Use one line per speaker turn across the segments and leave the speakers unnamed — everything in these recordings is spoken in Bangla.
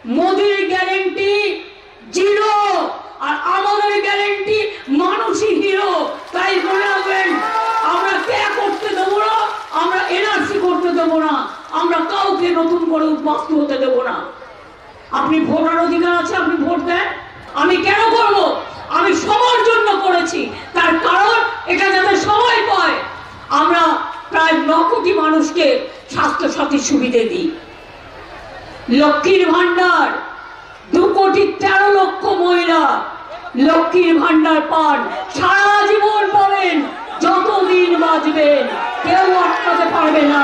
মোদির গ্যারেন্টি জিরো আর আমাদের গ্যারেন্টি মানুষই হিরো। তাই মনে রাখবেন, আমরা কে করতে দেবো না, আমরা এনআরসি করতে দেবো না, আমরা কাউকে নতুন করে উদ্বাস্তু হতে দেবো না। আপনি ভোটার অধিকার আছে, আপনি ভোট দেন। আমি কেন করব? আমি সবার জন্য করেছি, তার কারণ এটা যাতে সবাই পায়। আমরা প্রায় 9 কোটি মানুষকে স্বাস্থ্য সাথী সুবিধে দিই। লক্ষ্মীর ভান্ডার 2 কোটি 13 লক্ষ মহিলা লক্ষ্মীর ভান্ডার পান, সারা জীবন পাবেন, যতদিন বাঁচবেন, কেউ আটকাতে পারবে না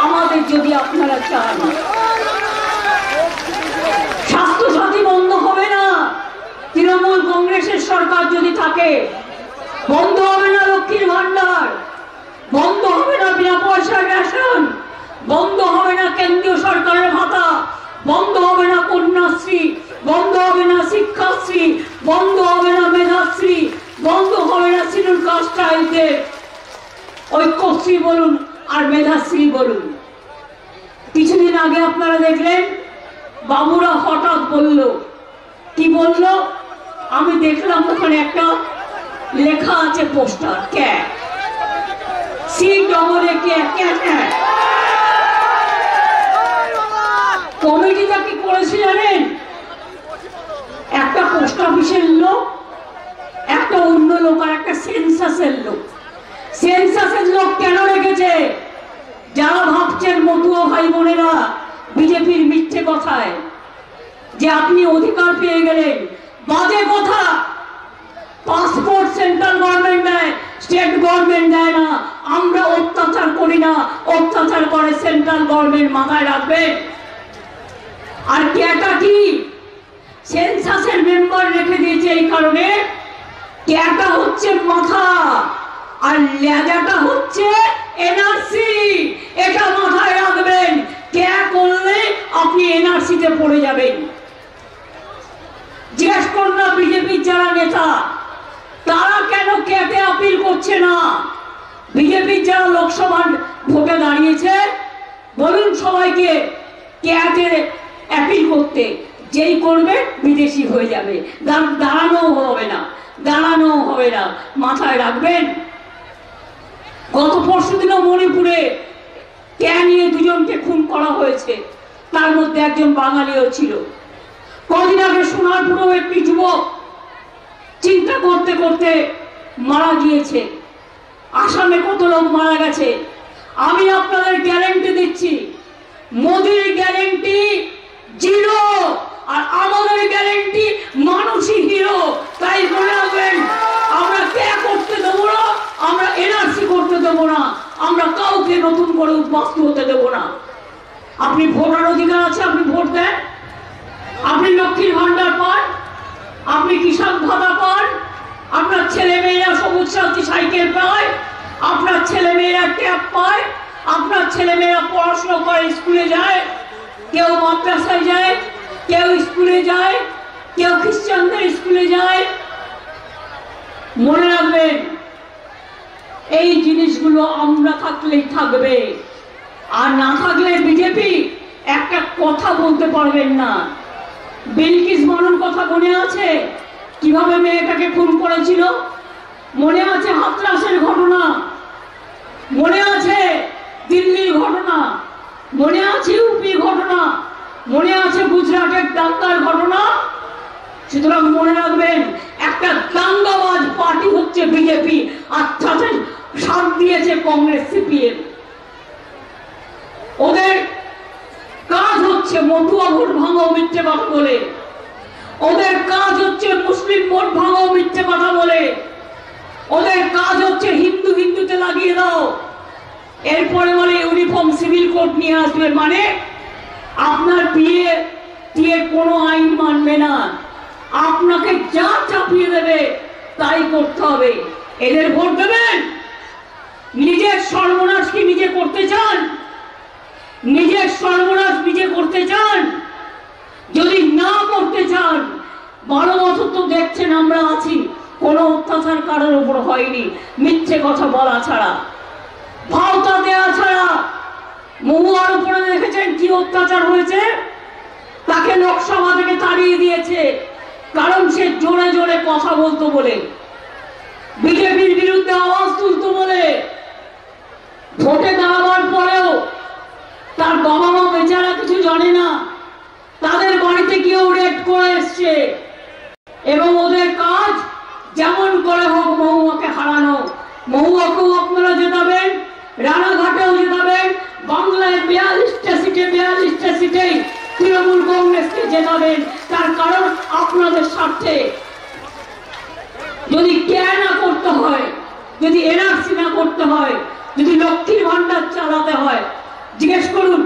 আমাদের, যদি আপনারা চান। স্বাস্থ্য সাথী বন্ধ হবে না, তৃণমূল কংগ্রেসের সরকার যদি থাকে বন্ধ হবে না। লক্ষ্মীর ভান্ডার বন্ধ হবে না, বিনা পয়সার রেশন বন্ধ হবে না, কেন্দ্রীয় সরকারের ভাতা বন্ধ হবে না, কন্যাশ্রী বন্ধ হবে না, শিক্ষাশ্রী বন্ধ হবে না, মেধাশ্রী বন্ধ হবে না, শিডিউল কাস্ট ট্রাইবদের ঐক্যশ্রী বলুন আর মেধাশ্রী বলুন। কিছুদিন আগে আপনারা দেখলেন বাবুরা হঠাৎ বলল, কি বলল? আমি দেখলাম ওখানে একটা লেখা আছে পোস্টার, ক্যাট কমিটিটা কি করেছে জানেন? একটা পোস্ট অফিসের লোক, একটা অন্য লোক আর একটা সেন্সাসের লোক। সেন্সাসের লোক কেন রেখেছে? যারা ভাবছেন মতুয়া ভাই বোনেরা বিজেপির মিথ্যে কথায় যে আপনি অধিকার পেয়ে গেলেন, বাজে কথা। পাসপোর্ট সেন্ট্রাল গভর্নমেন্ট দেয়, স্টেট গভর্নমেন্ট দেয় না। আমরা অত্যাচার করি না, অত্যাচার করে সেন্ট্রাল গভর্নমেন্ট, মাথায় রাখবেন। আর ক্যাটা কি? সেন্সাসের মেম্বার রেখে দিয়েছে এই কারণে, ক্যাটা হচ্ছে মাথা আর লেজাটা হচ্ছে এনআরসি। এটা মাথায় রাখবেন, ক্যা করলে আপনি এনআরসিতে পড়ে যাবেন। জিজ্ঞেস করুন না বিজেপির যারা নেতা, তারা কেন ক্যাটে আপিল করছে না? বিজেপির যারা লোকসভার ভোটে দাঁড়িয়েছে, বলুন সবাইকে ক্যাটে অ্যাপিল করতে। যেই করবে বিদেশি হয়ে যাবে, দাঁড়ানো হবে না, দাঁড়ানো হবে না, মাথায় রাখবেন। গত পরশুদিনও মণিপুরে ক্যা নিয়ে 2 জনকে খুন করা হয়েছে, তার মধ্যে একজন বাঙালিও ছিল। কদিন আগে সোনারপুরেও একটি যুবক চিন্তা করতে করতে মারা গিয়েছে। আসামে কত লোক মারা গেছে। আমি আপনাদের গ্যারেন্টি দিচ্ছি, মোদির গ্যারেন্টি জিরো আর আমাদের গ্যারেন্টি মানুষই হিরো। তাই মনে রাখবেন, আমরা কে করতে দেবো না, আমরা এনআরসি করতে দেবো না, আমরা কাউকে নতুন করে উদ্বাস্তু হতে দেবো না। আপনি ভোটার অধিকার আছে, আপনি ভোট দেন। আপনি লক্ষ্মীর ভান্ডার পান, আপনি কিষাণ ভাতা পান, আপনার ছেলে মেয়েরা সবুজ সাথী সাইকেল পায়, আপনার ছেলে মেয়েরা ট্যাব পায়, আপনার ছেলে মেয়েরা পড়াশোনা করে স্কুলে যায়, কেউ মাদ্রাসায় যায়, কেউ স্কুলে যায়, কেউ খ্রিস্টানদের স্কুলে যায়। মনে রাখবেন, এই জিনিসগুলো আমরা থাকলেই থাকবে, আর না থাকলে বিজেপি একটা কথা বলতে পারবেন না। বিলকিস বানুর কথা মনে আছে? কিভাবে মেয়েটাকে খুন করেছিল? মনে আছে হাতরাসের ঘটনা? মনে আছে দিল্লির ঘটনা? মনে আছে ইউপির ঘটনা? মনে আছে গুজরাটের দাঙ্গার ঘটনা? সুতরাং মনে রাখবেন, একটা দাঙ্গাবাজ পার্টি হচ্ছে বিজেপি, আর তাতে সাথ দিয়েছে কংগ্রেস সিপিএম। ওদের কাজ হচ্ছে মতুয়া ভোট ভাঙাও মিথ্যে কথা বলে, ওদের কাজ হচ্ছে মুসলিম ভোট ভাঙাও মিথ্যে কথা বলে, ওদের কাজ হচ্ছে হিন্দু হিন্দুতে লাগিয়ে দাও। এরপরে বলে ইউনিফর্ম সিভিল কোড নিয়ে আসবে, মানে আপনার বিয়ে দিয়ে কোনো আইন মানবে না, আপনাকে যা চাপিয়ে দেবে তাই করতে হবে। এদের ভোট দেবেন? নিজের সর্বনাশ কি নিজে করতে চান? নিজের সর্বনাশ নিজে করতে চান? যদি না করতে চান, 12 বছর তো দেখছেন আমরা আছি, কোনো অত্যাচার কারোর উপর হয়নি, মিথ্যে কথা বলা ছাড়া, ভাওতা দেওয়া ছাড়া। মহুয়ার উপরে দেখেছেন কি অত্যাচার হয়েছে? তাকে লোকসভা তাড়িয়ে দিয়েছে, কারণ সে জোরে জোরে কথা বলতো বলে, বিজেপির বিরুদ্ধে আওয়াজ তুলতো বলে। ভোটে দাঁড়াবার পরেও তার বাবা মা বেচারা কিছু জানে না, তাদের বাড়িতে গিয়েও রেড করে এসছে, এবং ওদের কাজ যেমন করে হোক মহুয়াকে হারানো। মহুয়াকেও আপনারা জেতাবেন, রানাঘাটেও জেতাবেন, বাংলায় 42টা সিটেই তৃণমূল কংগ্রেসকে জেতাবেন। তার কারণ আপনাদের স্বার্থে। যদি কেয়ার না করতে হয়, যদি এনআরসি না করতে হয়, যদি লক্ষ্মীর ভান্ডার চালাতে হয়, জিজ্ঞেস করুন।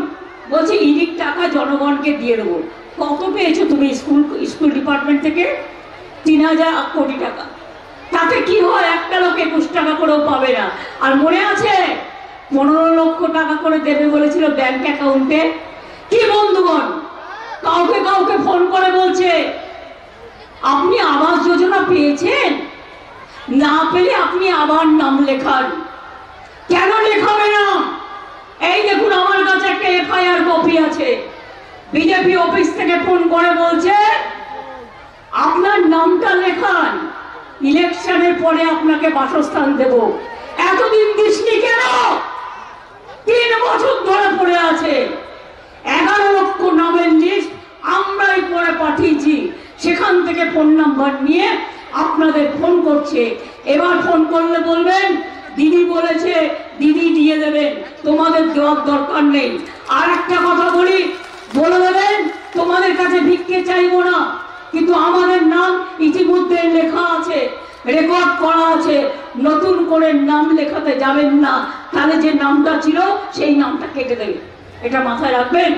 বলছে ইডির টাকা জনগণকে দিয়ে দেবো। কত পেয়েছো তুমি স্কুল ডিপার্টমেন্ট থেকে? 3000 কোটি টাকা। তাতে কি হয়? একটা লোক 21 টাকা করেও পাবে না। আর মনে আছে 15 লক্ষ টাকা করে দেবে বলেছিল ব্যাংক অ্যাকাউন্টে। কি বন্ধুগণ, কাউকে কাউকে ফোন করে বলছে আপনি আবাস যোজনা পেয়েছেন, না পেলে আপনি আবার নাম লেখান। কেন লেখাবে না? এই দেখুন, আমার কাছে একটা এফআইআর কপি আছে। বিজেপি অফিস থেকে ফোন করে বলছে আপনার নামটা লেখান, ইলেকশনের পরে আপনাকে বাসস্থান দেব। এতদিন দিসনি কেন? 3 বছর ধরে পড়ে আছে। 11 লক্ষ নামের লিস্ট আমরাই পরে পাঠিয়েছি। সেখান থেকে ফোন নাম্বার নিয়ে আপনাদের ফোন করছে। এবার ফোন করলে বলবেন দিদি বলেছে, দিদি দিয়ে দেবেন, তোমাদের দেওয়ার দরকার নেই। আর একটা কথা বলি, বলে দেবেন তোমাদের কাছে ভিক্ষে চাইবো না, কিন্তু আমাদের নাম ইতিমধ্যে লেখা আছে, রেকর্ড করা আছে। নতুন করে নাম লেখাতে যাবেন না, তাহলে যে নামটা ছিল সেই নামটা কেটে দেবে। এটা মাথায় রাখবেন।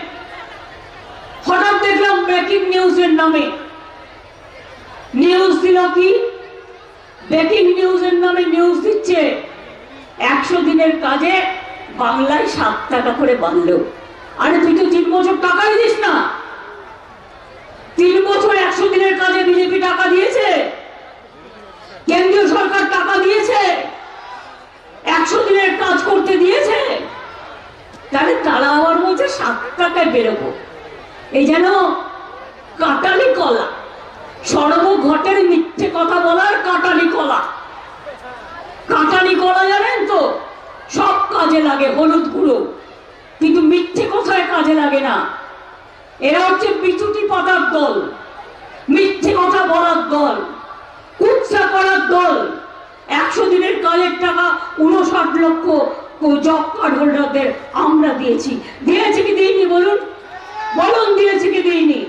হঠাৎ দেখলাম ব্রেকিং নিউজের নামে নিউজ দিল কি, ব্রেকিং নিউজের নামে নিউজ দিচ্ছে 100 দিনের কাজে বাংলায় 7 টাকা করে বাড়লো। আরে তুই তো 3 বছর টাকাই দিস না। 3 বছর 100 দিনের কাজে বিজেপি টাকা দিয়েছে, কেন্দ্রীয় সরকার টাকা দিয়েছে, 100 দিনের কাজ করতে দিয়েছে। তাহলে তারা আবার বলছে 7 টাকায় বেরোবো। এই যেন কাটালি কলা, সর্বঘটের মিথ্যে কথা বলার কাটালি কলা। কাটালি কলা জানেন তো, সব কাজে লাগে, হলুদ গুঁড়ো, কিন্তু মিথ্যে কথায় কাজে লাগে না। এরা হচ্ছে বিচুটি পাতার দল, মিথ্যে কথা বলার দল, কুৎসা করার দল। 100 দিনের কাজের টাকা 59 লক্ষ জব কার্ড হোল্ডারদের আমরা দিয়েছি। দিয়েছি কি দিইনি? বলুন বলুন, দিয়েছি কি দিইনি?